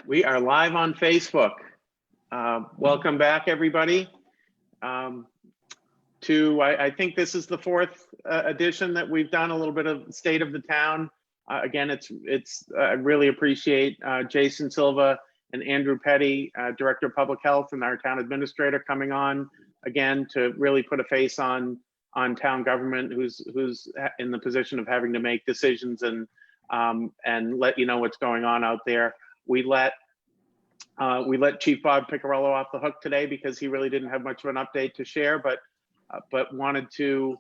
We are live on Facebook. Welcome back, everybody. I think this is the fourth edition that we've done, a little bit of state of the town. Again, I really appreciate Jason Silva and Andrew Petty, Director of Public Health, and our town administrator coming on again to really put a face on town government, who's in the position of having to make decisions and let you know what's going on out there. We let Chief Bob Piccarello off the hook today because he really didn't have much of an update to share, but wanted to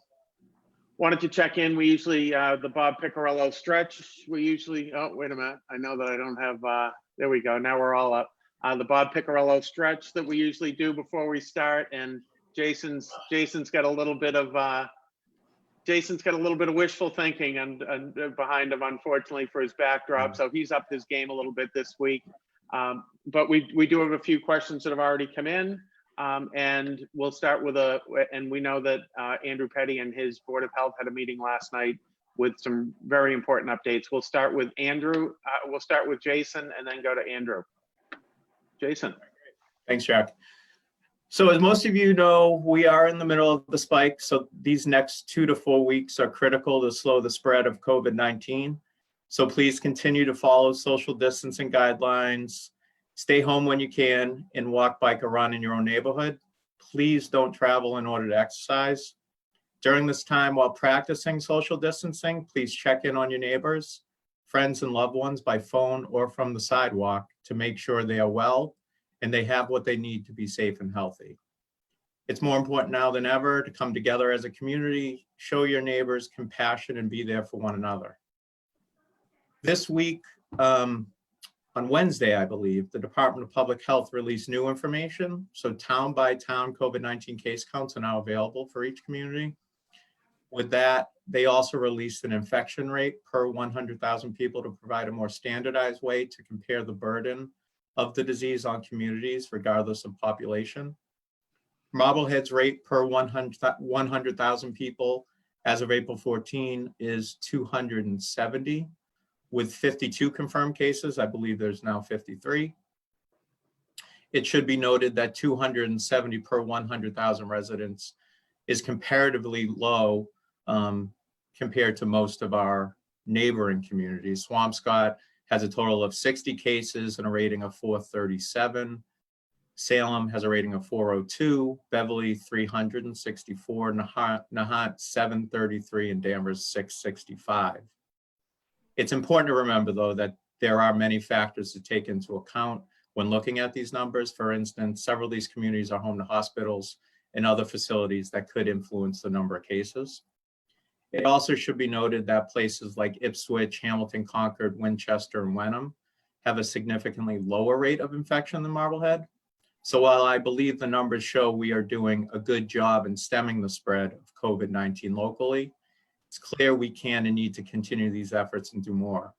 check in. We usually the Bob Piccarello stretch. We usually wait a minute. I know that I don't have. There we go. Now we're all up. The Bob Piccarello stretch that we usually do before we start, and Jason's got a little bit of wishful thinking and behind him, unfortunately, for his backdrop. So he's upped his game a little bit this week. But we do have a few questions that have already come in, and we'll start with and we know that Andrew Petty and his Board of Health had a meeting last night with some very important updates. We'll start with Andrew. We'll start with Jason and then go to Andrew. Jason. Thanks, Jack. So as most of you know, we are in the middle of the spike. So these next 2 to 4 weeks are critical to slow the spread of COVID-19. So please continue to follow social distancing guidelines, stay home when you can, and walk, bike, or run in your own neighborhood. Please don't travel in order to exercise. During this time while practicing social distancing, please check in on your neighbors, friends, and loved ones by phone or from the sidewalk to make sure they are well and they have what they need to be safe and healthy. It's more important now than ever to come together as a community, show your neighbors compassion, and be there for one another. This week, on Wednesday, I believe, the Department of Public Health released new information. So town by town COVID-19 case counts are now available for each community. With that, they also released an infection rate per 100,000 people to provide a more standardized way to compare the burden of the disease on communities, regardless of population. Marblehead's rate per 100,000 people as of April 14 is 270. With 52 confirmed cases, I believe there's now 53. It should be noted that 270 per 100,000 residents is comparatively low compared to most of our neighboring communities. Swampscott has a total of 60 cases and a rating of 437. Salem has a rating of 402, Beverly 364, Nahant 733, and Danvers 665. It's important to remember, though, that there are many factors to take into account when looking at these numbers. For instance, several of these communities are home to hospitals and other facilities that could influence the number of cases. It also should be noted that places like Ipswich, Hamilton, Concord, Winchester, and Wenham have a significantly lower rate of infection than Marblehead. So while I believe the numbers show we are doing a good job in stemming the spread of COVID-19 locally, it's clear we can and need to continue these efforts and do more.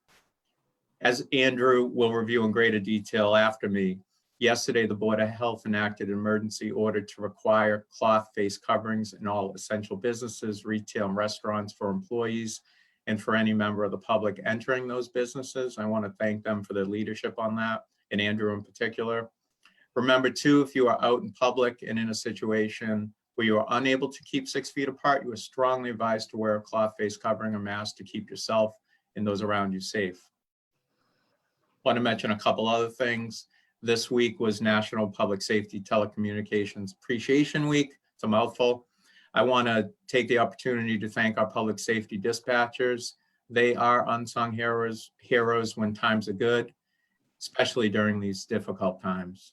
As Andrew will review in greater detail after me, yesterday the Board of Health enacted an emergency order to require cloth face coverings in all essential businesses, retail, and restaurants for employees and for any member of the public entering those businesses. I want to thank them for their leadership on that, and Andrew in particular. Remember too, if you are out in public and in a situation where you are unable to keep 6 feet apart, you are strongly advised to wear a cloth face covering or mask to keep yourself and those around you safe. I want to mention a couple other things. This week was National Public Safety Telecommunications Appreciation Week. It's a mouthful. I want to take the opportunity to thank our public safety dispatchers. They are unsung heroes when times are good, especially during these difficult times.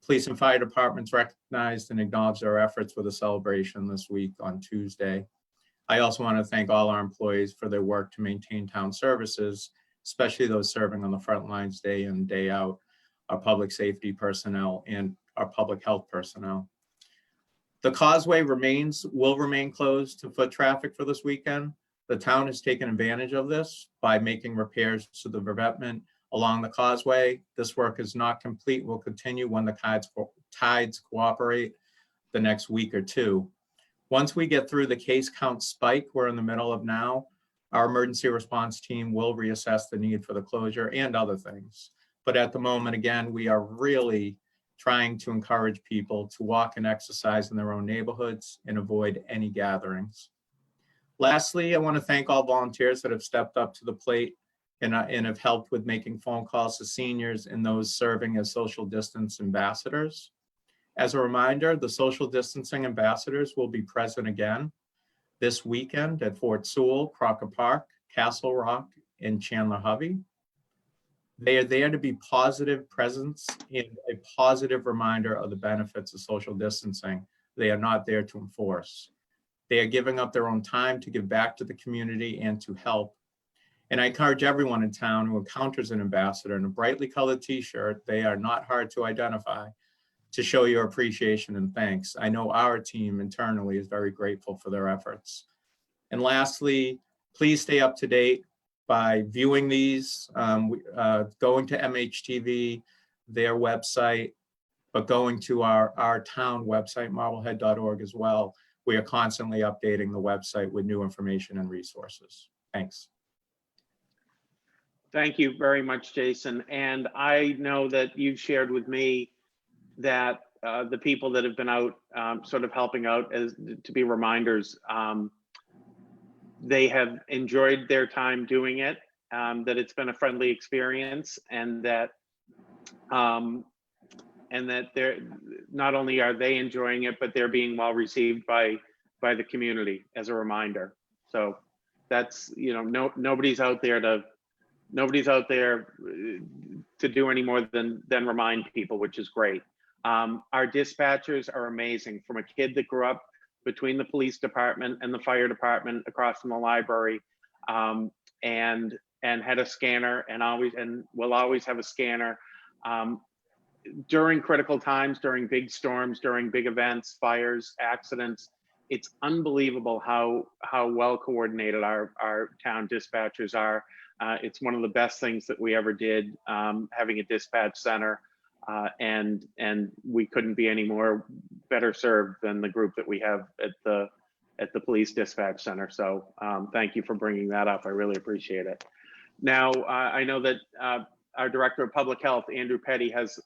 Police and fire departments recognized and acknowledged their efforts with a celebration this week on Tuesday. I also want to thank all our employees for their work to maintain town services, especially those serving on the front lines day in, day out, our public safety personnel and our public health personnel. The causeway will remain closed to foot traffic for this weekend. The town has taken advantage of this by making repairs to the revetment along the causeway. This work is not complete. Will continue when the tides cooperate the next week or two. Once we get through the case count spike we're in the middle of now, our emergency response team will reassess the need for the closure and other things. But at the moment, again, we are really trying to encourage people to walk and exercise in their own neighborhoods and avoid any gatherings. Lastly, I want to thank all volunteers that have stepped up to the plate and have helped with making phone calls to seniors and those serving as social distance ambassadors. As a reminder, the social distancing ambassadors will be present again this weekend at Fort Sewell, Crocker Park, Castle Rock, and Chandler Hovey. They are there to be positive presence and a positive reminder of the benefits of social distancing. They are not there to enforce. They are giving up their own time to give back to the community and to help. And I encourage everyone in town who encounters an ambassador in a brightly colored t-shirt, they are not hard to identify, to show your appreciation and thanks. I know our team internally is very grateful for their efforts. And lastly, please stay up to date by viewing these, going to MHTV, their website, but going to our town website, marblehead.org as well. We are constantly updating the website with new information and resources. Thanks. Thank you very much, Jason. And I know that you've shared with me that the people that have been out sort of helping out as to be reminders, they have enjoyed their time doing it, that it's been a friendly experience, and that they're not only are they enjoying it, but they're being well received by the community as a reminder. So that's, you know, nobody's out there to do any more than remind people, which is great. Our dispatchers are amazing. From a kid that grew up between the police department and the fire department across from the library, and had a scanner and will always have a scanner. During critical times, during big storms, during big events, fires, accidents, it's unbelievable how well coordinated our town dispatchers are. It's one of the best things that we ever did, having a dispatch center, and we couldn't be any more better served than the group that we have at the police dispatch center. So thank you for bringing that up. I really appreciate it. Now, I know that our Director of Public Health, Andrew Petty, has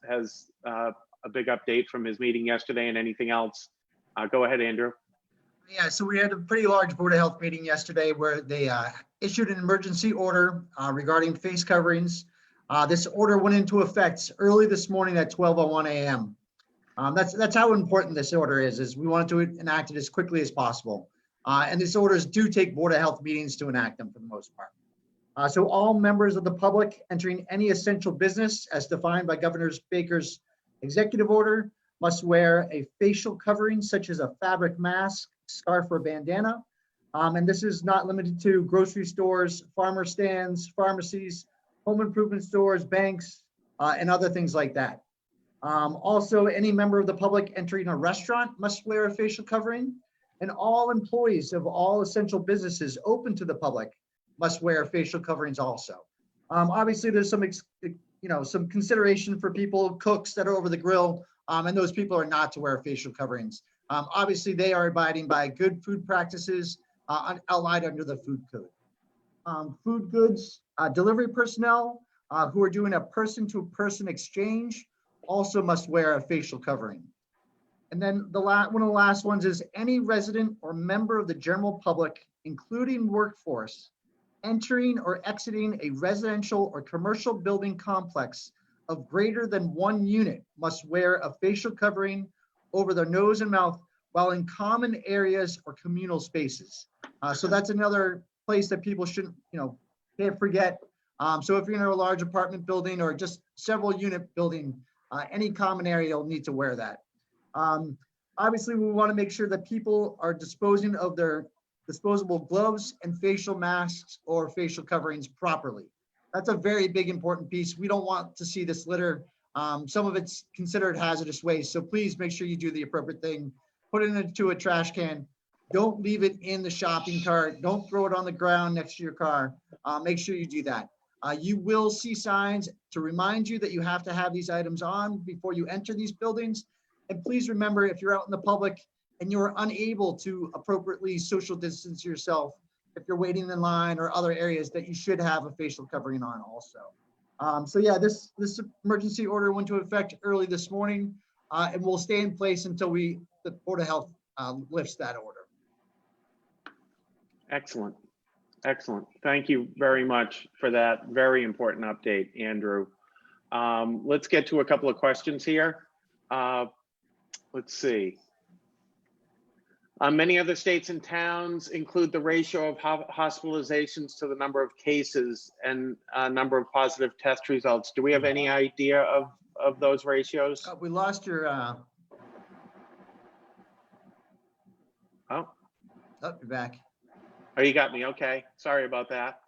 a big update from his meeting yesterday, and anything else. Go ahead, Andrew. Yeah, so we had a pretty large Board of Health meeting yesterday where they issued an emergency order regarding face coverings. This order went into effect early this morning at 12:01 a.m. That's how important this order is we wanted to enact it as quickly as possible. And these orders do take Board of Health meetings to enact them for the most part. So all members of the public entering any essential business as defined by Governor Baker's executive order must wear a facial covering such as a fabric mask, scarf, or bandana. And this is not limited to grocery stores, farmer stands, pharmacies, home improvement stores, banks, and other things like that. Also, any member of the public entering a restaurant must wear a facial covering, and all employees of all essential businesses open to the public must wear facial coverings also. Obviously, there's some consideration for people, cooks that are over the grill, and those people are not to wear facial coverings. Obviously, they are abiding by good food practices outlined under the food code. Food goods delivery personnel who are doing a person-to-person exchange also must wear a facial covering. And then one of the last ones is any resident or member of the general public, including workforce, entering or exiting a residential or commercial building complex of greater than 1 unit must wear a facial covering over their nose and mouth while in common areas or communal spaces. So that's another place that people shouldn't, can't forget. So if you're in a large apartment building or just several unit building, any common area will need to wear that. Obviously, we want to make sure that people are disposing of their disposable gloves and facial masks or facial coverings properly. That's a very big important piece. We don't want to see this litter. Some of it's considered hazardous waste. So please make sure you do the appropriate thing. Put it into a trash can. Don't leave it in the shopping cart. Don't throw it on the ground next to your car. Make sure you do that. You will see signs to remind you that you have to have these items on before you enter these buildings. And please remember, if you're out in the public and you're unable to appropriately social distance yourself, if you're waiting in line or other areas, that you should have a facial covering on also. So yeah, this emergency order went into effect early this morning, and will stay in place until the Board of Health lifts that order. Excellent. Excellent. Thank you very much for that very important update, Andrew. Let's get to a couple of questions here. Let's see. Many other states and towns include the ratio of hospitalizations to the number of cases and number of positive test results. Do we have any idea of those ratios? We lost your, Oh, you're back. oh, you got me. Okay. Sorry about that.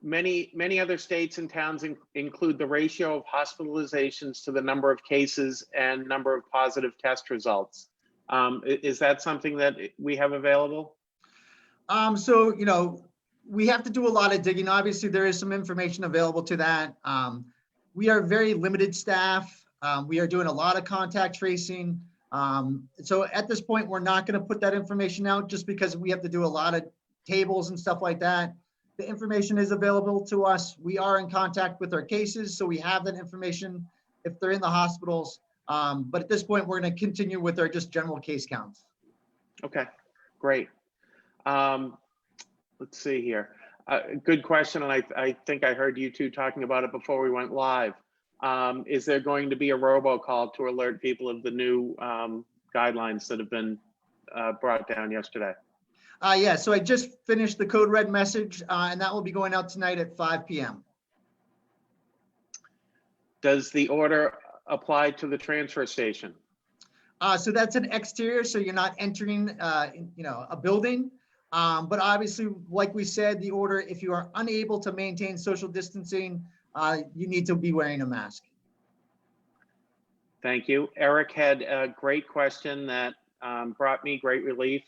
Many other states and towns include the ratio of hospitalizations to the number of cases and number of positive test results. Is that something that we have available? So, we have to do a lot of digging. Obviously, there is some information available to that. We are very limited staff. We are doing a lot of contact tracing. So at this point, we're not going to put that information out just because we have to do a lot of tables and stuff like that. The information is available to us. We are in contact with our cases, so we have that information if they're in the hospitals. But at this point, we're going to continue with our just general case counts. Okay, great. Let's see here. Good question, and I think I heard you two talking about it before we went live. Is there going to be a robocall to alert people of the new guidelines that have been brought down yesterday? Yeah, so I just finished the code red message, and that will be going out tonight at 5 p.m. Does the order apply to the transfer station? So that's an exterior, so you're not entering, a building. But obviously, like we said, the order, if you are unable to maintain social distancing, you need to be wearing a mask. Thank you. Eric had a great question that brought me great relief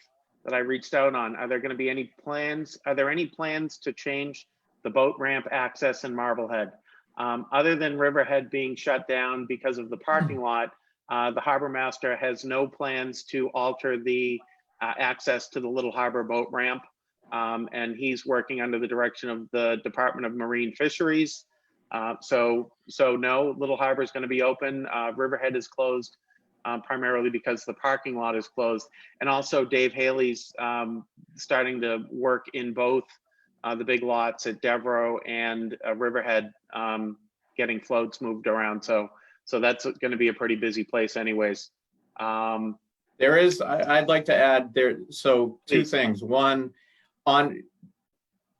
that I reached out on. Are there going to be any plans? Are there any plans to change the boat ramp access in Marblehead? Other than Riverhead being shut down because of the parking lot, the harbor master has no plans to alter the access to the Little Harbor boat ramp. And he's working under the direction of the Department of Marine Fisheries. So no, Little Harbor is going to be open. Riverhead is closed primarily because the parking lot is closed. And also Dave Haley's starting to work in both the big lots at Devereaux and Riverhead, getting floats moved around. So that's going to be a pretty busy place anyways. There is, I'd like to add there, so two things. One,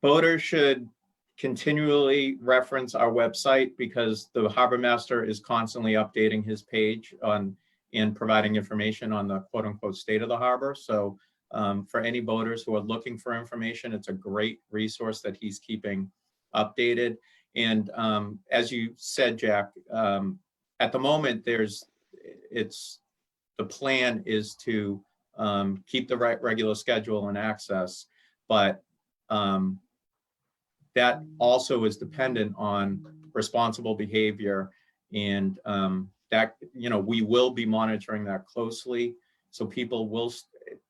boaters should continually reference our website because the harbor master is constantly updating his page and providing information on the quote unquote state of the harbor. So for any boaters who are looking for information, it's a great resource that he's keeping updated. And as you said, Jack, at the moment, the plan is to keep the regular schedule and access, but that also is dependent on responsible behavior, and that we will be monitoring that closely. So people will.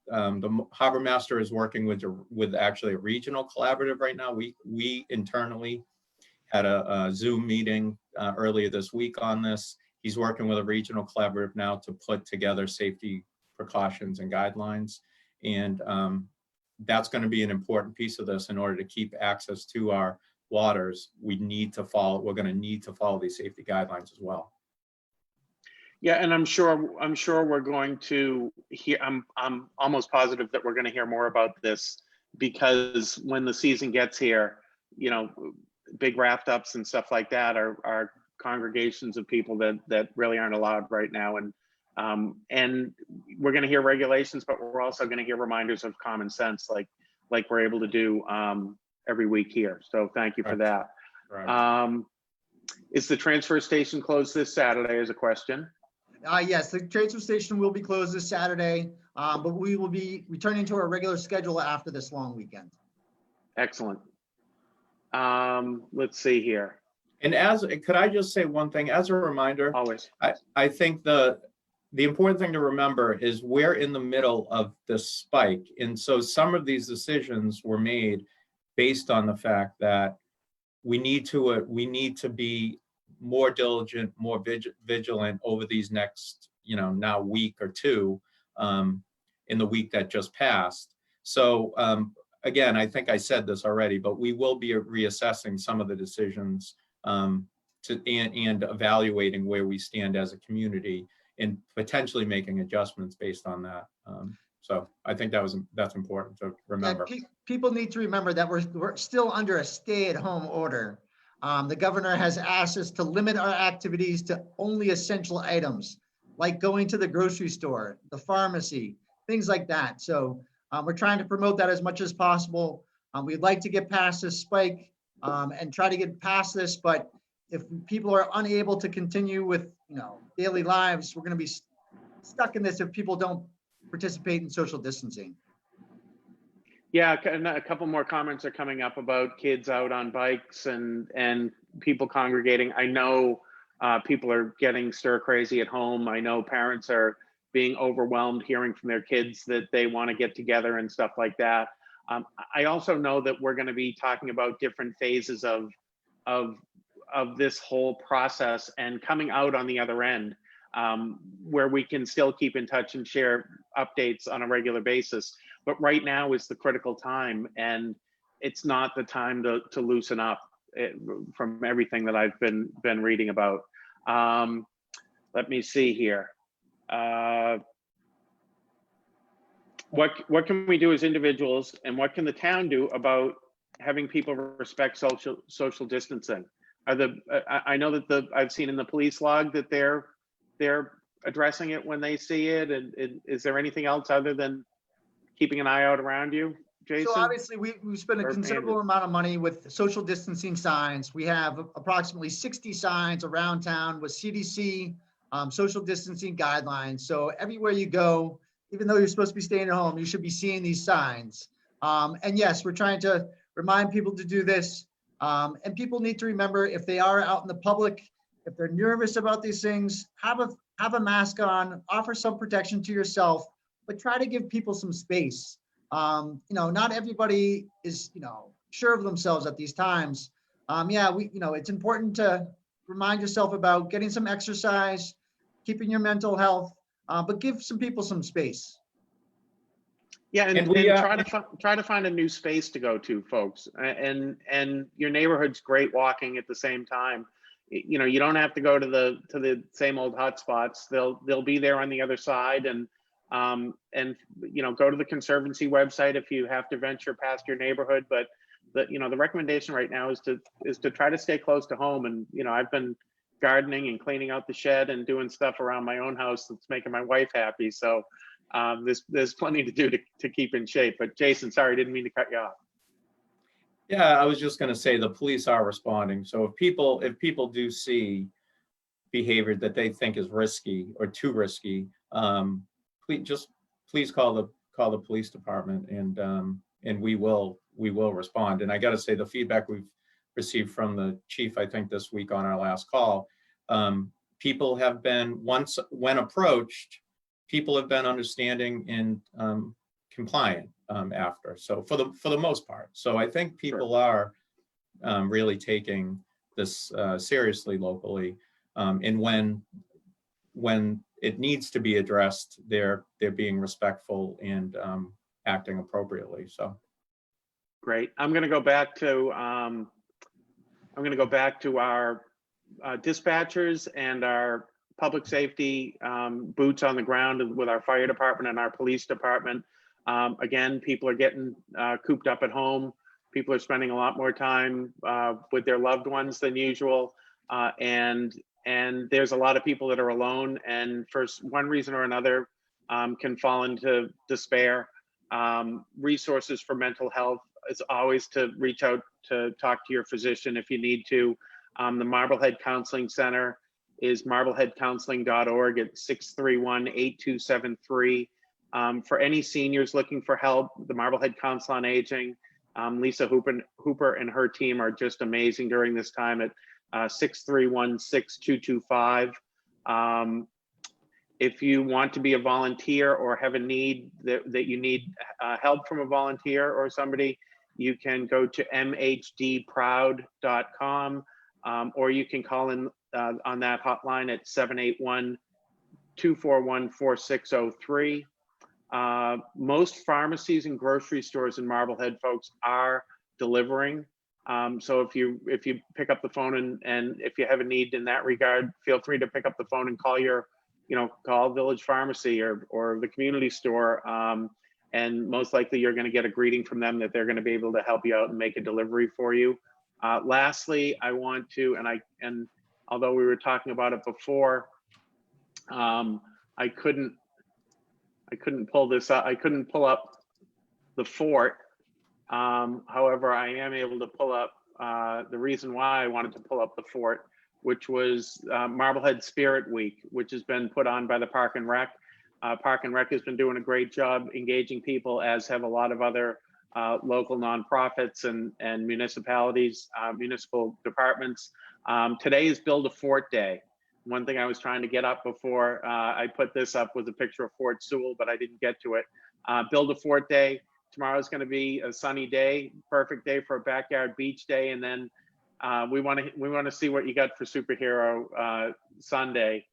The harbor master is working with actually a regional collaborative right now. We internally had a Zoom meeting earlier this week on this. He's working with a regional collaborative now to put together safety precautions and guidelines. And that's going to be an important piece of this. In order to keep access to our waters, we're going to need to follow these safety guidelines as well. Yeah, and I'm sure we're going to hear, I'm almost positive that we're going to hear more about this, because when the season gets here, big raft ups and stuff like that are congregations of people that really aren't allowed right now. And we're going to hear regulations, but we're also going to hear reminders of common sense, like we're able to do every week here. So thank you for that. Right. Is the transfer station closed this Saturday is a question. Yes, the transfer station will be closed this Saturday, but we will be returning to our regular schedule after this long weekend. Excellent. Let's see here. And could I just say one thing as a reminder? Always. I think the important thing to remember is we're in the middle of this spike. And so some of these decisions were made based on the fact that we need to be more diligent, more vigilant over these next, now week or two, in the week that just passed. So again, I think I said this already, but we will be reassessing some of the decisions, and evaluating where we stand as a community and potentially making adjustments based on that. So I think that's important to remember. Yeah, people need to remember that we're still under a stay-at-home order. The governor has asked us to limit our activities to only essential items, like going to the grocery store, the pharmacy, things like that. So we're trying to promote that as much as possible. We'd like to get past this spike and try to get past this, but if people are unable to continue with daily lives, we're going to be stuck in this if people don't participate in social distancing. Yeah, and a couple more comments are coming up about kids out on bikes and people congregating. I know people are getting stir crazy at home. I know parents are being overwhelmed hearing from their kids that they want to get together and stuff like that. I also know that we're going to be talking about different phases of this whole process and coming out on the other end, where we can still keep in touch and share updates on a regular basis. But right now is the critical time, and it's not the time to loosen up, from everything that I've been reading about. Let me see here. What can we do as individuals, and what can the town do about having people respect social distancing? I know that I've seen in the police log that they're addressing it when they see it, and is there anything else other than keeping an eye out around you, Jason? So obviously we spent a considerable amount of money with social distancing signs. We have approximately 60 signs around town with CDC social distancing guidelines. So everywhere you go, even though you're supposed to be staying at home, you should be seeing these signs. And yes, we're trying to remind people to do this. And people need to remember, if they are out in the public, if they're nervous about these things, have a mask on, offer some protection to yourself, but try to give people some space. Not everybody is, sure of themselves at these times. It's important to remind yourself about getting some exercise, keeping your mental health, but give some people some space. Yeah, and try to find a new space to go to, folks. And your neighborhood's great walking at the same time. You don't have to go to the same old hot spots. They'll be there on the other side, and go to the Conservancy website if you have to venture past your neighborhood. But the recommendation right now is to try to stay close to home. And I've been gardening and cleaning out the shed and doing stuff around my own house that's making my wife happy. So there's plenty to do to keep in shape. But Jason, sorry, didn't mean to cut you off. Yeah, I was just going to say the police are responding. So if people do see behavior that they think is risky or too risky, please call the police department, and we will respond. And I got to say, the feedback we've received from the chief, I think this week on our last call, people have been, when approached, people have been understanding and compliant after. So for the most part. So I think people are really taking this seriously locally, and when it needs to be addressed, they're being respectful and acting appropriately. So great. I'm going to go back to our dispatchers and our public safety boots on the ground with our fire department and our police department. Again, people are getting cooped up at home. People are spending a lot more time with their loved ones than usual, and there's a lot of people that are alone, and for one reason or another can fall into despair. Resources for mental health is always to reach out to talk to your physician if you need to. The Marblehead Counseling Center is marbleheadcounseling.org at 631-8273. For any seniors looking for help, the Marblehead Council on Aging, Lisa Hooper and her team are just amazing during this time at 631-6225. If you want to be a volunteer or have a need that you need help from a volunteer or somebody, you can go to mhdproud.com, or you can call in on that hotline at 781-241-4603. Most pharmacies and grocery stores in Marblehead, folks, are delivering. So if you pick up the phone and if you have a need in that regard, feel free to pick up the phone and call call Village Pharmacy or the community store. And most likely you're going to get a greeting from them that they're going to be able to help you out and make a delivery for you. Lastly, I want to, and although we were talking about it before, I couldn't pull this up. I couldn't pull up the fort. However, I am able to pull up the reason why I wanted to pull up the fort, which was Marblehead Spirit Week, which has been put on by the Park and Rec. Park and Rec has been doing a great job engaging people, as have a lot of other local nonprofits and municipalities, municipal departments. Today is Build a Fort Day. One thing I was trying to get up before I put this up was a picture of Fort Sewell, but I didn't get to it. Build a Fort Day. Tomorrow is going to be a sunny day, perfect day for a backyard beach day, and then we want to see what you got for Superhero Sunday.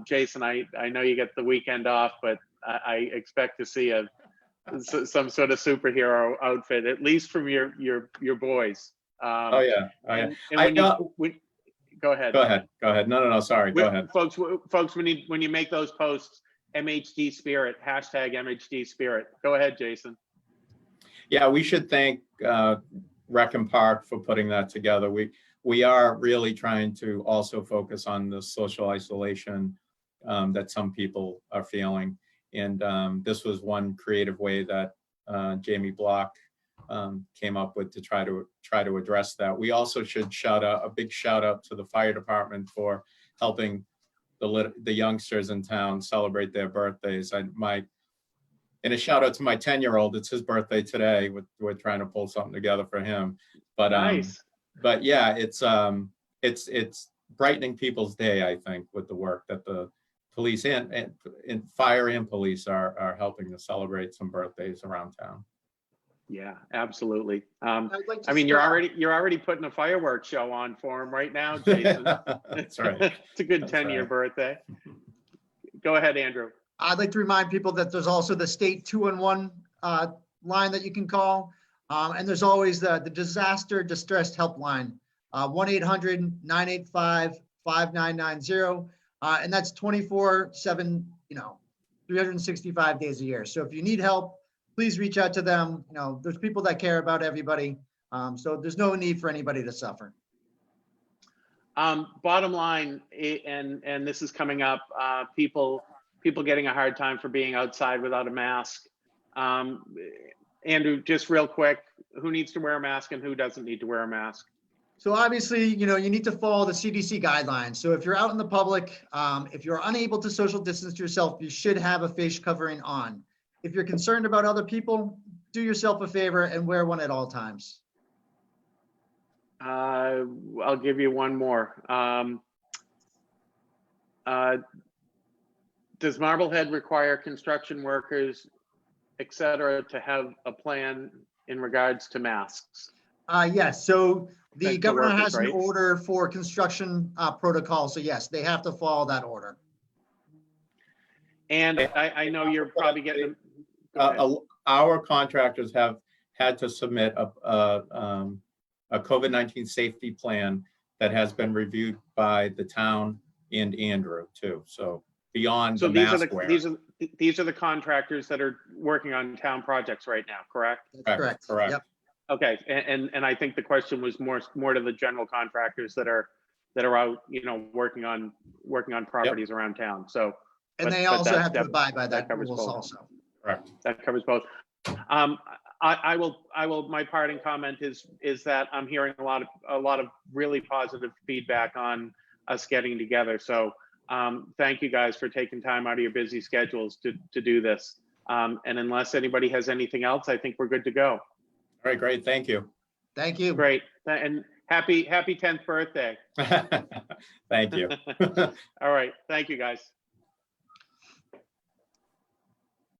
Jason, I know you get the weekend off, but I expect to see some sort of superhero outfit, at least from your boys. Oh yeah. And Go go ahead. No, sorry. Go ahead. Folks, when you make those posts, MHD Spirit, hashtag MHD Spirit. Go ahead, Jason. Yeah, we should thank Rec and Park for putting that together. We are really trying to also focus on the social isolation that some people are feeling. And this was one creative way that Jamie Block came up with to try to address that. We also should a big shout out to the fire department for helping the youngsters in town celebrate their birthdays. And a shout out to my 10-year-old. It's his birthday today. We're trying to pull something together for him. But nice. But yeah, it's brightening people's day, I think, with the work that the police and fire and police are helping to celebrate some birthdays around town. Yeah, absolutely. I'd like to you're start- already putting a fireworks show on for him right now, Jason. That's right. It's a good That's 10-year right. birthday. Go ahead, Andrew. I'd like to remind people that there's also the state 211 line that you can call. And there's always the disaster distress helpline, 1-800-985-5990. And that's 24/7, 365 days a year. So if you need help, please reach out to them. There's people that care about everybody. So there's no need for anybody to suffer. Bottom line, and this is coming up, people getting a hard time for being outside without a mask. Andrew, just real quick, who needs to wear a mask and who doesn't need to wear a mask? So obviously, you need to follow the CDC guidelines. So if you're out in the public, if you're unable to social distance yourself, you should have a face covering on. If you're concerned about other people, do yourself a favor and wear one at all times. I'll give you one more. Does Marblehead require construction workers, et cetera, to have a plan in regards to masks? Yes, so the Essential governor workers, has an right? order for construction protocol. So yes, they have to follow that order. And I know you're probably getting. Go ahead. Our contractors have had to submit a COVID-19 safety plan that has been reviewed by the town and Andrew too. So beyond So the these mask wear. these are the contractors that are working on town projects right now, correct? That's correct. Correct. Yep. Okay, and I think the question was more to the general contractors that are out, working on properties around town. So, And they but also that- have to that- abide by that covers rules both. also. Correct. That covers both. I will. My parting comment is that I'm hearing a lot of really positive feedback on us getting together. So thank you guys for taking time out of your busy schedules to do this. And unless anybody has anything else, I think we're good to go. All right, great. Thank you. Thank you. Great, and happy 10th birthday. Thank you. All right, thank you guys.